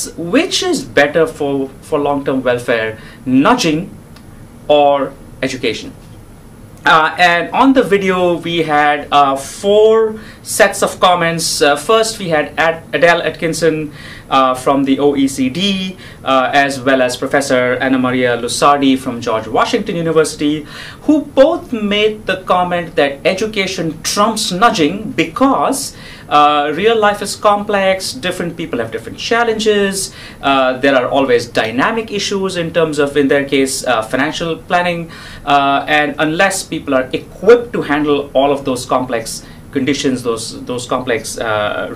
Which is better for long-term welfare, nudging or education? And on the video we had 4 sets of comments. First we had Adele Atkinson from the OECD, as well as Professor Anna Maria Lusardi from George Washington University, who both made the comment that education trumps nudging because real life is complex, different people have different challenges, there are always dynamic issues in terms of, in their case, financial planning, and unless people are equipped to handle all of those complex conditions, those complex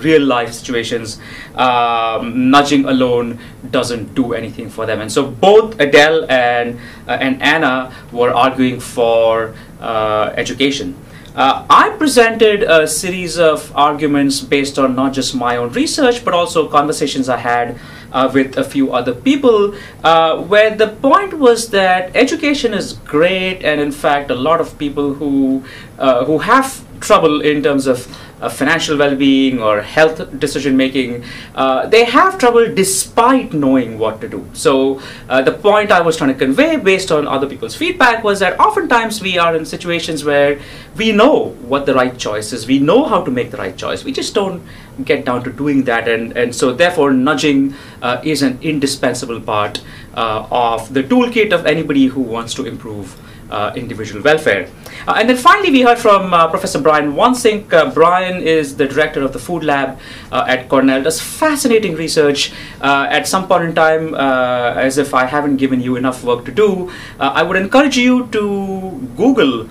real life situations, nudging alone doesn't do anything for them. And so both Adele and Anna were arguing for education. I presented a series of arguments based on not just my own research, but also conversations I had with a few other people, where the point was that education is great, and in fact a lot of people who have trouble in terms of financial well-being or health decision making, they have trouble despite knowing what to do. So the point I was trying to convey based on other people's feedback was that oftentimes we are in situations where we know what the right choice is, we know how to make the right choice, we just don't get down to doing that, and so therefore nudging is an indispensable part of the toolkit of anybody who wants to improve individual welfare. And then finally we heard from Professor Brian Wansink. Brian is the director of the Food Lab at Cornell, does fascinating research. At some point in time, as if I haven't given you enough work to do, I would encourage you to Google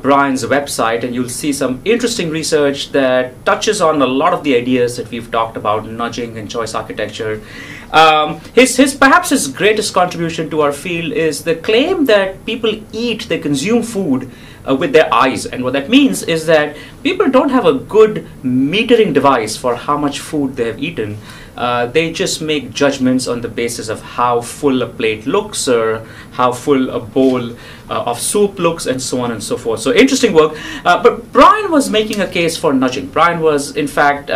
Brian's website, and you'll see some interesting research that touches on a lot of the ideas that we've talked about, nudging and choice architecture. Perhaps his greatest contribution to our field is the claim that people eat, they consume food with their eyes, and what that means is that people don't have a good metering device for how much food they have eaten. They just make judgments on the basis of how full a plate looks or how full a bowl of soup looks, and so on and so forth. So interesting work. But Brian was making a case for nudging. Brian was in fact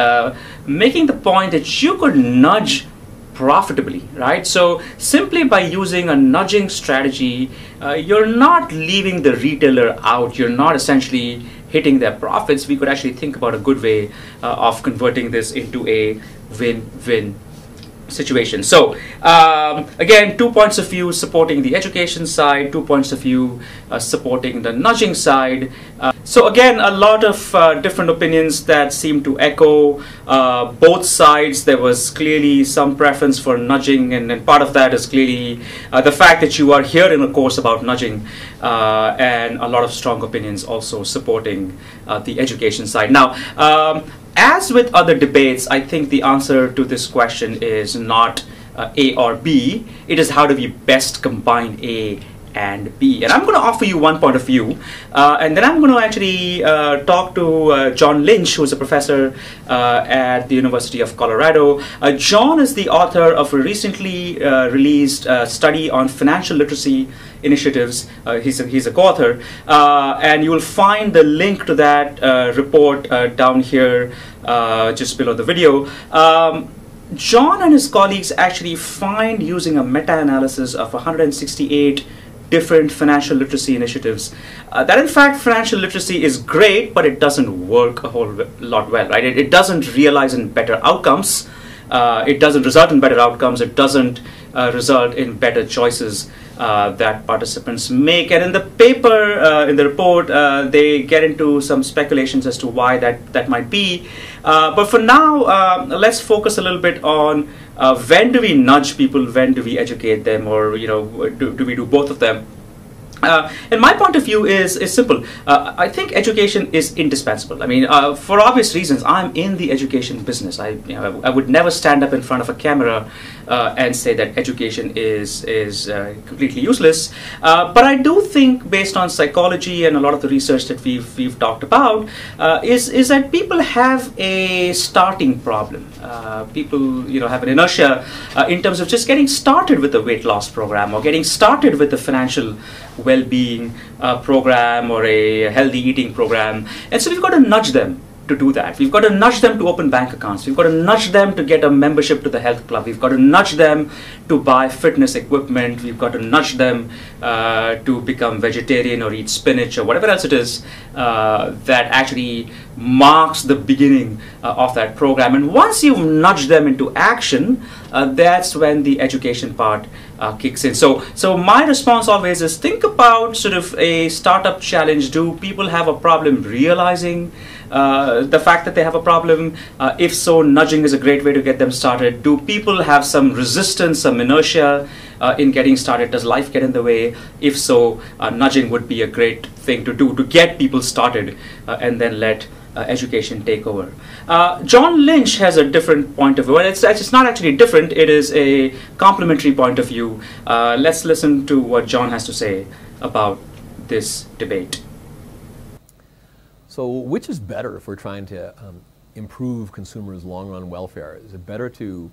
making the point that you could nudge profitably, right? So simply by using a nudging strategy, you're not leaving the retailer out, you're not essentially hitting their profits. We could actually think about a good way of converting this into a win-win situation. So again, 2 points of view supporting the education side, 2 points of view supporting the nudging side. So again, a lot of different opinions that seem to echo both sides. There was clearly some preference for nudging, and part of that is clearly the fact that you are here in a course about nudging, and a lot of strong opinions also supporting the education side. Now, as with other debates, I think the answer to this question is not A or B. It is how do we best combine A and B. And I'm going to offer you one point of view, and then I'm going to actually talk to John Lynch, who is a professor at the University of Colorado. John is the author of a recently released study on financial literacy initiatives. He's a co-author, and you will find the link to that report down here just below the video. John and his colleagues actually find, using a meta-analysis of 168 different financial literacy initiatives, that in fact financial literacy is great, but it doesn't work a whole lot well, right? It doesn't realize in better outcomes, it doesn't result in better outcomes, it doesn't result in better choices that participants make. And in the paper, in the report, they get into some speculations as to why that might be. But for now, let's focus a little bit on when do we nudge people, when do we educate them, or do we do both of them? And my point of view is simple. I think education is indispensable. I mean, for obvious reasons, I'm in the education business. I would never stand up in front of a camera and say that education is completely useless. But I do think, based on psychology and a lot of the research that we've talked about, is that people have a starting problem. People have an inertia in terms of just getting started with the weight loss program, or getting started with the financial well-being program, or a healthy eating program. And so we've got to nudge them to do that. We've got to nudge them to open bank accounts. We've got to nudge them to get a membership to the health club. We've got to nudge them to buy fitness equipment. We've got to nudge them to become vegetarian or eat spinach or whatever else it is that actually marks the beginning of that program. And once you've nudged them into action, that's when the education part kicks in. So my response always is, think about sort of a startup challenge. Do people have a problem realizing the fact that they have a problem? If so, nudging is a great way to get them started. Do people have some resistance, some inertia in getting started? Does life get in the way? If so, nudging would be a great thing to do to get people started and then let education take over. John Lynch has a different point of view. Well, it's not actually different, it is a complementary point of view. Let's listen to what John has to say about this debate. So which is better if we're trying to improve consumers' long-run welfare? Is it better to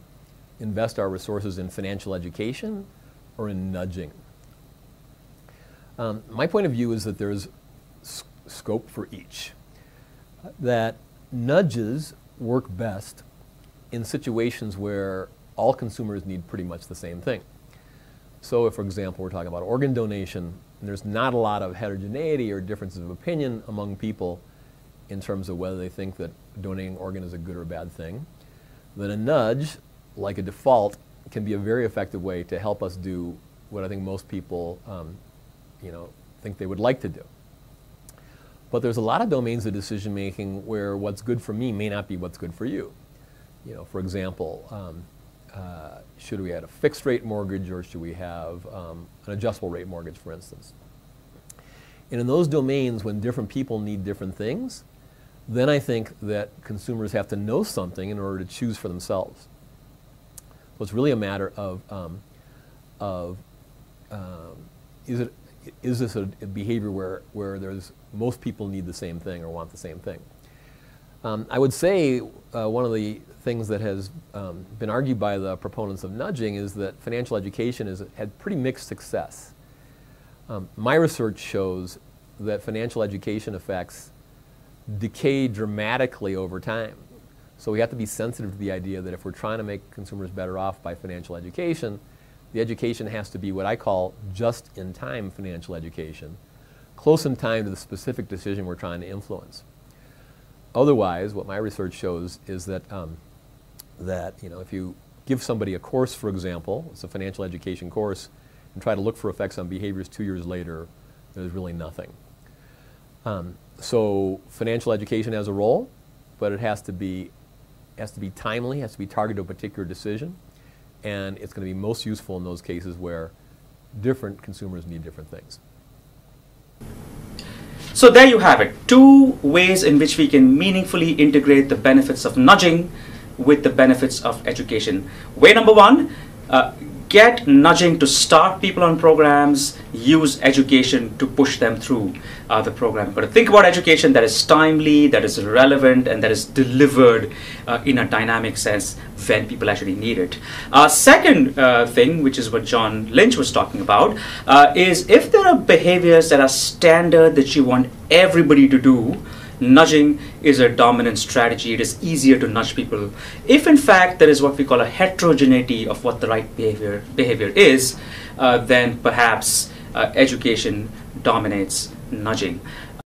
invest our resources in financial education or in nudging? My point of view is that there's scope for each. That nudges work best in situations where all consumers need pretty much the same thing. So if, for example, we're talking about organ donation, and there's not a lot of heterogeneity or differences of opinion among people in terms of whether they think that donating an organ is a good or a bad thing, then a nudge, like a default, can be a very effective way to help us do what I think most people think they would like to do. But there's a lot of domains of decision making where what's good for me may not be what's good for you. For example, should we have a fixed rate mortgage or should we have an adjustable rate mortgage, for instance? And in those domains, when different people need different things, then I think that consumers have to know something in order to choose for themselves. So it's really a matter of is this a behavior where there's most people need the same thing or want the same thing? I would say one of the things that has been argued by the proponents of nudging is that financial education has had pretty mixed success. My research shows that financial education effects decay dramatically over time. So we have to be sensitive to the idea that if we're trying to make consumers better off by financial education, the education has to be what I call just-in-time financial education, close in time to the specific decision we're trying to influence. Otherwise, what my research shows is that if you give somebody a course, for example, it's a financial education course, and try to look for effects on behaviors 2 years later, there's really nothing. So financial education has a role, but it has to be timely, has to be targeted to a particular decision, and it's going to be most useful in those cases where different consumers need different things. So there you have it, 2 ways in which we can meaningfully integrate the benefits of nudging with the benefits of education. Way number 1, get nudging to start people on programs, use education to push them through the program. But think about education that is timely, that is relevant, and that is delivered in a dynamic sense when people actually need it. Second thing, which is what John Lynch was talking about, is if there are behaviors that are standard that you want everybody to do, nudging is a dominant strategy. It is easier to nudge people. If in fact there is what we call a heterogeneity of what the right behavior is, then perhaps education dominates nudging.